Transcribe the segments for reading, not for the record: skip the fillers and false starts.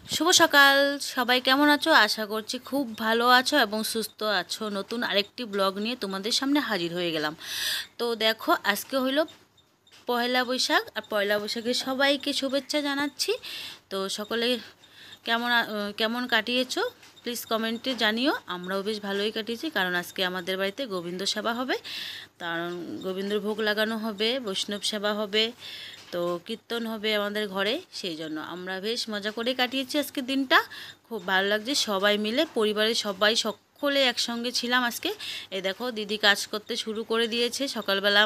শুভ সকাল। সবাই কেমন আছো? আশা করছি খুব ভালো আছো এবং সুস্থ আছো। নতুন আরেকটি ব্লগ নিয়ে তোমাদের সামনে হাজির হয়ে গেলাম। তো দেখো, আজকে হইলো পয়লা বৈশাখ, আর পয়লা বৈশাখে সবাইকে শুভেচ্ছা জানাচ্ছি। তো সকলে কেমন কাটিয়েছো প্লিজ কমেন্টে জানিও। আমরাও বেশ ভালোই কাটিয়েছি, কারণ আজকে আমাদের বাড়িতে গোবিন্দ সেবা হবে, কারণ গোবিন্দর ভোগ লাগানো হবে, বৈষ্ণব সেবা হবে, তো কীর্তন হবে আমাদের ঘরে। সেই জন্য আমরা বেশ মজা করে কাটিয়েছি আজকের দিনটা। খুব ভালো লাগছে, সবাই মিলে পরিবারের সবাই সকলে একসঙ্গে ছিলাম আজকে। এই দেখো, দিদি কাজ করতে শুরু করে দিয়েছে সকালবেলা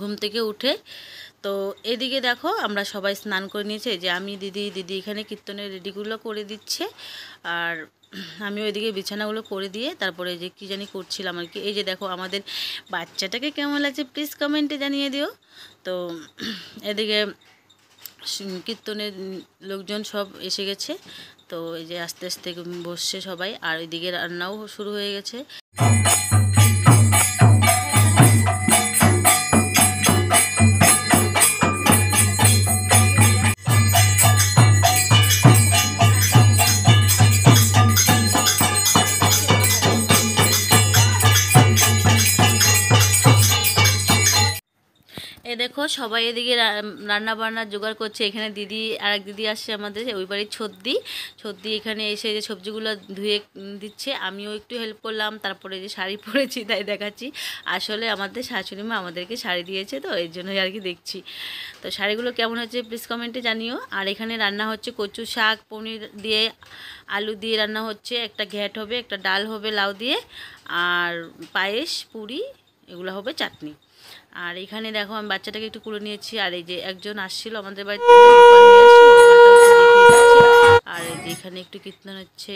ঘুম থেকে উঠে। তো এদিকে দেখো, আমরা সবাই স্নান করে নিয়েছি। এই যে আমি, দিদি এখানে কীর্তনের রেডিগুলো করে দিচ্ছে, আর আমি ওইদিকে বিছানাগুলো করে দিয়ে তারপরে যে কী জানি করছিলাম আর কি। এই যে দেখো, আমাদের বাচ্চাটাকে কেমন লাগছে প্লিজ কমেন্টে জানিয়ে দিও। তো এদিকে কীর্তনের লোকজন সব এসে গেছে। তো এই যে আস্তে আস্তে বসছে সবাই, আর এদিকে রান্নাও শুরু হয়ে গেছে। এ দেখো, সবাই এদিকে রান্না বান্নার জোগাড় করছে। এখানে দিদি, আর এক দিদি আসছে আমাদের ওই বাড়ির ছদ্দি এখানে এসে যে সবজিগুলো ধুয়ে দিচ্ছে। আমিও একটু হেল্প করলাম। তারপরে যে শাড়ি পরেছি তাই দেখাচ্ছি। আসলে আমাদের শাশুড়ি মা আমাদেরকে শাড়ি দিয়েছে, তো এর জন্যই আর কি দেখছি। তো শাড়িগুলো কেমন হচ্ছে প্লিজ কমেন্টে জানিও। আর এখানে রান্না হচ্ছে কচু শাক, পনির দিয়ে, আলু দিয়ে রান্না হচ্ছে। একটা ঘ্যাট হবে, একটা ডাল হবে লাউ দিয়ে, আর পায়েস, পুরি, এগুলো হবে, চাটনি। আর এখানে দেখো, আমি বাচ্চাটাকে একটু কুলে নিয়েছি। আর এই যে একজন আসছিল আমাদের বাড়িতে, আর এই যে এখানে একটু কীর্তন হচ্ছে।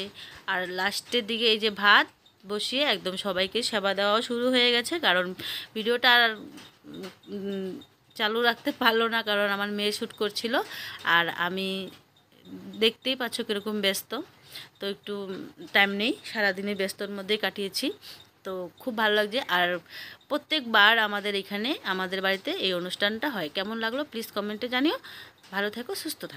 আর লাস্টের দিকে এই যে ভাত বসিয়ে একদম সবাইকে সেবা দেওয়াও শুরু হয়ে গেছে, কারণ ভিডিওটা আর চালু রাখতে পারলো না, কারণ আমার মেয়ে শ্যুট করছিল। আর আমি দেখতেই পাচ্ছ কীরকম ব্যস্ত, তো একটু টাইম নেই, সারাদিনে ব্যস্তর মধ্যেই কাটিয়েছি। তো খুব ভালো লাগছে। আর প্রত্যেকবার আমাদের এখানে, আমাদের বাড়িতে এই অনুষ্ঠানটা হয়। কেমন লাগলো প্লিজ কমেন্টে জানিও। ভালো থেকো, সুস্থ থাকো।